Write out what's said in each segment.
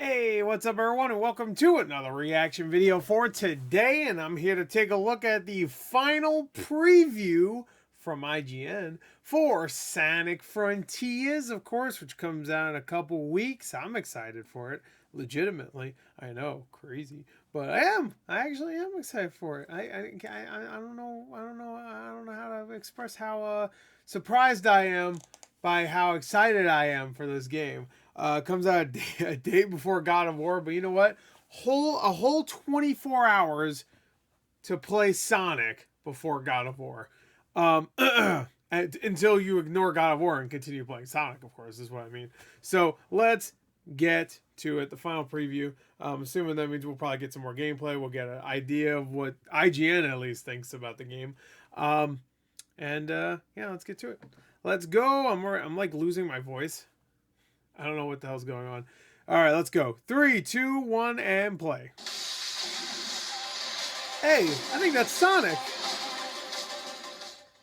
Hey, what's up everyone, and welcome to another reaction video for today, and I'm here to take a look at the final preview from IGN for Sonic Frontiers, of course, which comes out in a couple weeks. I'm excited for it, legitimately. I know, crazy, but I actually am excited for it. I don't know how to express how surprised I am by how excited I am for this game. Comes out a day before God of War, but you know what? A whole 24 hours to play Sonic before God of War. Until you ignore God of War and continue playing Sonic, of course, is what I mean. So let's get to it. The final preview. Assuming that means we'll probably get some more gameplay. We'll get an idea of what IGN at least thinks about the game. Yeah, let's get to it. Let's go. I'm like losing my voice. I don't know what the hell's going on. All right, let's go. 3, 2, 1, and play. Hey, I think that's Sonic.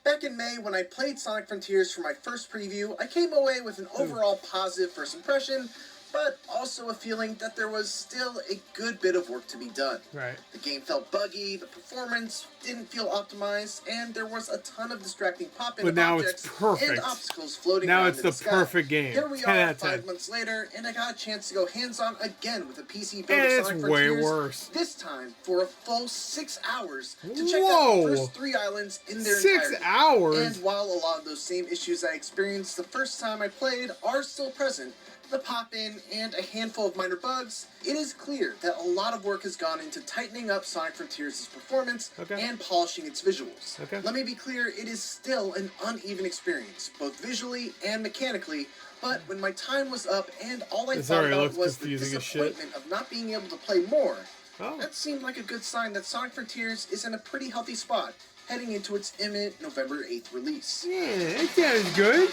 Back in May, when I played Sonic Frontiers for my first preview, I came away with an overall positive first impression, but also a feeling that there was still a good bit of work to be done. Right. The game felt buggy, the performance didn't feel optimized, and there was a ton of distracting pop-in objects and obstacles floating around in the sky. Now it's the perfect game. Here we are 5 months later, and I got a chance to go hands-on again with a PC build of Sonic Frontiers. Way worse. This time for a full 6 hours to check out the first 3 islands in their entirety. 6 hours? And while a lot of those same issues I experienced the first time I played are still present, the pop-in, and a handful of minor bugs, it is clear that a lot of work has gone into tightening up Sonic Frontiers' performance and polishing its visuals. Let me be clear, it is still an uneven experience, both visually and mechanically, but when my time was up and all I thought about was the disappointment of not being able to play more, that seemed like a good sign that Sonic Frontiers is in a pretty healthy spot, heading into its imminent November 8th release. Yeah, that sounds good.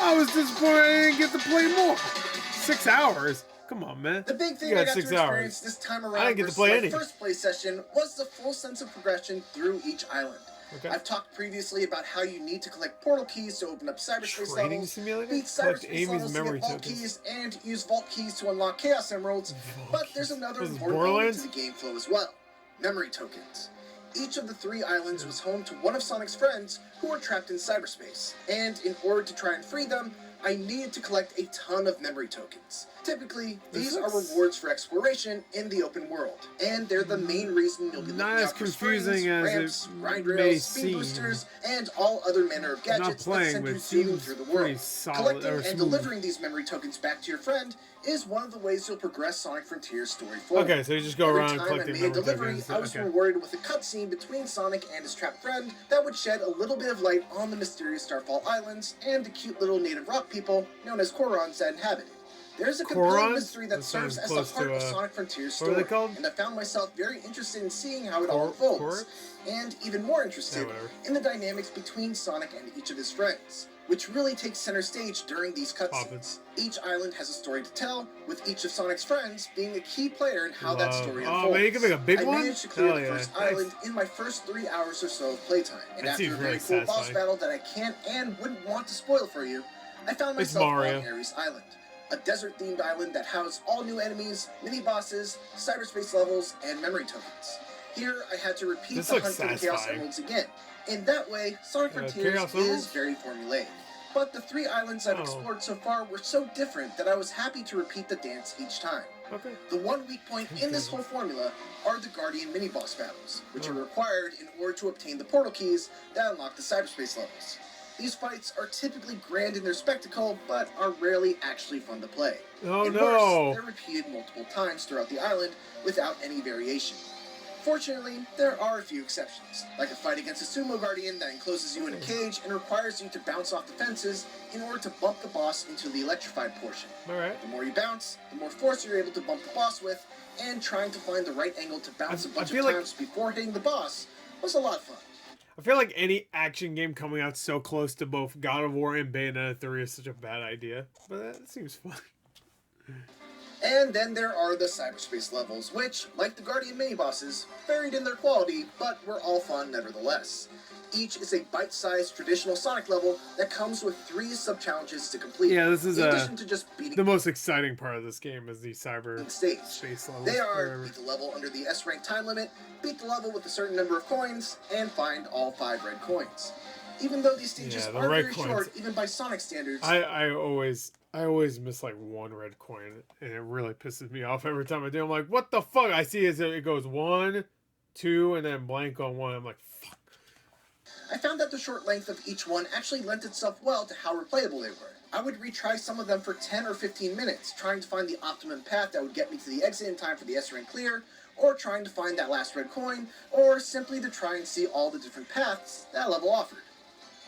I was disappointed I didn't get to play more. 6 hours? Come on, man. The big thing I got to experience this time around I didn't get to play any. First play session was the full sense of progression through each island. I've talked previously about how you need to collect portal keys to open up cyberspace levels, beat cyberspace levels to get vault keys, and use vault keys to unlock Chaos Emeralds, but there's another important element to the game flow as well. Memory tokens. Each of the 3 islands was home to one of Sonic's friends who were trapped in cyberspace, and in order to try and free them, I needed to collect a ton of memory tokens. Typically, these are rewards for exploration in the open world, and they're the main reason you'll be looking out for springs, ramps, grind rails, speed boosters, and all other manner of gadgets that send you zooming through the world. Collecting and delivering these memory tokens back to your friend is one of the ways you'll progress Sonic Frontiers' story forward. Okay, so you just go around collecting memory tokens. Every time I made a delivery, I was rewarded with a cutscene between Sonic and his trapped friend that would shed a little bit of light on the mysterious Starfall Islands and the cute little native rock people known as Korons that inhabit it. There's a compelling mystery that serves as the heart of Sonic Frontiers' story, and I found myself very interested in seeing how it all unfolds, and even more interested in the dynamics between Sonic and each of his friends, which really takes center stage during these cutscenes. Each island has a story to tell, with each of Sonic's friends being a key player in how that story unfolds. Oh man, you can make a big one? I managed to clear the first island in my first 3 hours or so of playtime, and after a very cool boss battle that I can't and wouldn't want to spoil for you, I found myself on Ares Island, a desert-themed island that housed all new enemies, mini-bosses, cyberspace levels, and memory tokens. Here, I had to repeat the hunt for the Chaos Emeralds again. In that way, Sonic Frontiers is very formulaic. But the 3 islands I've explored so far were so different that I was happy to repeat the dance each time. The one weak point in this whole formula are the Guardian mini-boss battles, which are required in order to obtain the portal keys that unlock the cyberspace levels. These fights are typically grand in their spectacle, but are rarely actually fun to play. Worse, they're repeated multiple times throughout the island without any variation. Fortunately, there are a few exceptions, like a fight against a sumo guardian that encloses you in a cage and requires you to bounce off the fences in order to bump the boss into the electrified portion. The more you bounce, the more force you're able to bump the boss with, and trying to find the right angle to bounce a bunch of times before hitting the boss was a lot of fun. I feel like any action game coming out so close to both God of War and Bayonetta 3 is such a bad idea, but that seems fun. And then there are the cyberspace levels, which, like the Guardian mini-bosses, varied in their quality, but were all fun nevertheless. Each is a bite-sized traditional Sonic level that comes with 3 sub-challenges to complete. Yeah, this is in addition to just beating the most exciting part of this game is the cyber stage. space levels. They are beat the level under the S-rank time limit, beat the level with a certain number of coins, and find all 5 red coins. Even though these stages are very short, even by Sonic standards, I always miss like 1 red coin, and it really pisses me off every time I do. I'm like, what the fuck? I see it goes 1, 2, and then blank on 1. I'm like, fuck. I found that the short length of each one actually lent itself well to how replayable they were. I would retry some of them for 10 or 15 minutes, trying to find the optimum path that would get me to the exit in time for the S-rank clear, or trying to find that last red coin, or simply to try and see all the different paths that level offered.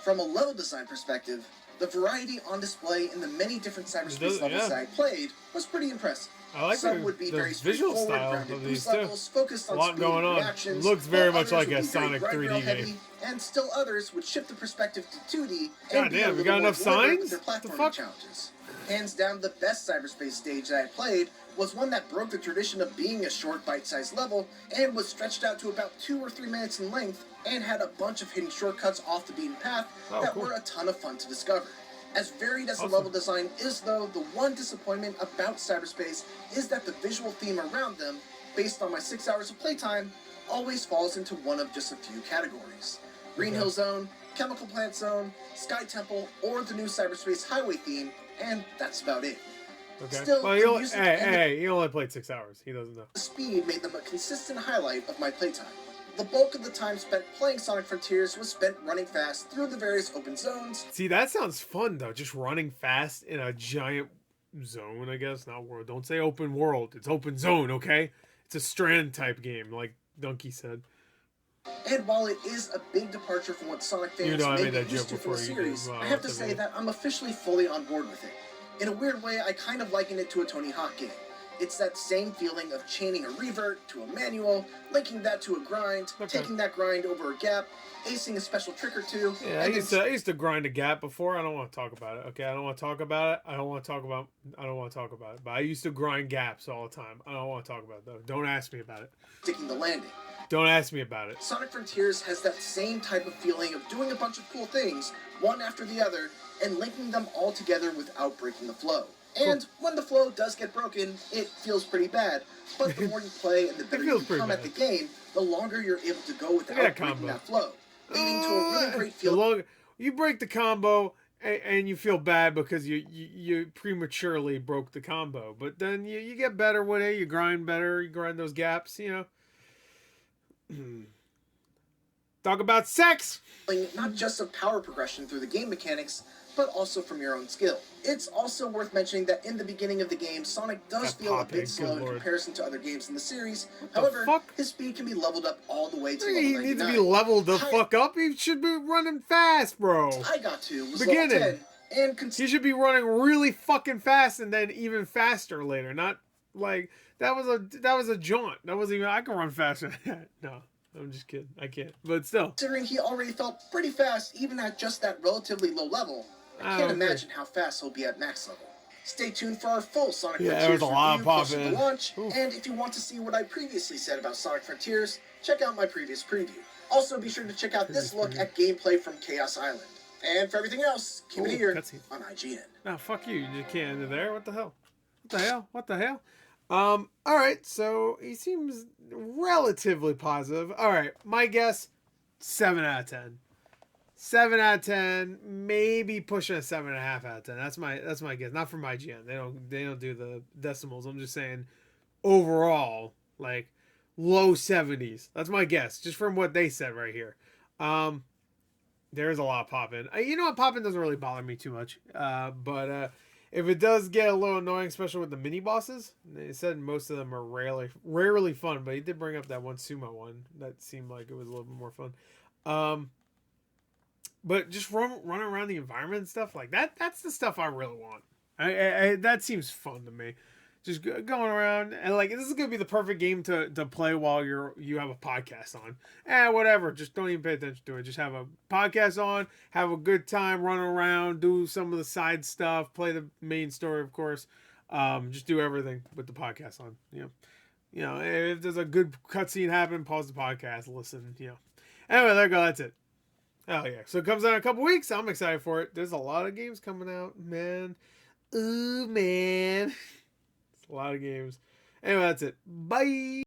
From a level design perspective, the variety on display in the many different cyberspace levels that I played was pretty impressive. I like some would be very visual straightforward, style grounded of these boost levels, focused on speed and reactions. Looks very much like a others would be Sonic very 3D heavy, game. and still others would shift the perspective to 2D God and be a damn, we little got more enough deliberate signs? with their What the platforming fuck? challenges. Hands down, the best cyberspace stage that I played was one that broke the tradition of being a short bite-sized level and was stretched out to about 2 or 3 minutes in length and had a bunch of hidden shortcuts off the beaten path were a ton of fun to discover. As varied as the level design is, though, the one disappointment about cyberspace is that the visual theme around them, based on my 6 hours of playtime, always falls into one of just a few categories. Green Hill Zone, Chemical Plant Zone, Sky Temple, or the new cyberspace highway theme, and that's about it. Okay. Still, well, he only played 6 hours. He doesn't know. The speed made them a consistent highlight of my playtime. The bulk of the time spent playing Sonic Frontiers was spent running fast through the various open zones. See, that sounds fun, though. Just running fast in a giant zone, I guess. Not world. Don't say open world. It's open zone, okay? It's a Strand type game, like Donkey said. And while it is a big departure from what Sonic fans may be used to from the series, I have to say that I'm officially fully on board with it. In a weird way, I kind of liken it to a Tony Hawk game. It's that same feeling of chaining a revert to a manual, linking that to a grind, taking that grind over a gap, acing a special trick or two. Yeah, I used to grind a gap before. I don't want to talk about it. Okay, I don't want to talk about it. I don't want to talk about it. But I used to grind gaps all the time. I don't want to talk about it though. Don't ask me about it. Sticking the landing. Don't ask me about it. Sonic Frontiers has that same type of feeling of doing a bunch of cool things, one after the other, and linking them all together without breaking the flow. And when the flow does get broken, it feels pretty bad. But the more you play and the better you become at the game, the longer you're able to go without breaking that flow, leading to a really great feeling. You break the combo and you feel bad because you prematurely broke the combo. But then you get better with it. You grind better. You grind those gaps, you know. Talk about sex! Not just of power progression through the game mechanics, but also from your own skill. It's also worth mentioning that in the beginning of the game, Sonic does feel a bit slow in comparison to other games in the series. However, his speed can be leveled up all the way to level 99. He needs to be leveled the fuck up. He should be running fast, bro. I got to was level 10, and he should be running really fucking fast and then even faster later. Not like that was a jaunt. That wasn't even. I can run faster than that. No. I'm just kidding. I can't. But still. Considering he already felt pretty fast even at just that relatively low level, I can't imagine how fast he'll be at max level. Stay tuned for our full Sonic Frontiers review closer to launch, and if you want to see what I previously said about Sonic Frontiers, check out my previous preview. Also, be sure to check out this look at gameplay from Chaos Island. And for everything else, keep it here on IGN. No, fuck you. You can't enter there. What the hell? What the hell? Alright, so he seems relatively positive. Alright, my guess, 7 out of 10. 7 out of 10, maybe pushing a 7.5 out of 10. That's my guess. Not from IGN. They don't do the decimals. I'm just saying overall, like low 70s. That's my guess, just from what they said right here. There's a lot of popping. You know what, popping doesn't really bother me too much. But if it does get a little annoying, especially with the mini bosses, they said most of them are rarely fun, but he did bring up that one sumo one that seemed like it was a little bit more fun. But just running around the environment and stuff like that, that's the stuff I really want. That seems fun to me. Just going around and like, this is gonna be the perfect game to play while you have a podcast on. Whatever, just don't even pay attention to it. Just have a podcast on, have a good time, run around, do some of the side stuff, play the main story, of course. Just do everything with the podcast on. You know, if there's a good cutscene happen, pause the podcast, listen. You know. Anyway, there you go. That's it. Oh, yeah. So it comes out in a couple weeks. I'm excited for it. There's a lot of games coming out, man. Ooh, man. It's a lot of games. Anyway, that's it. Bye.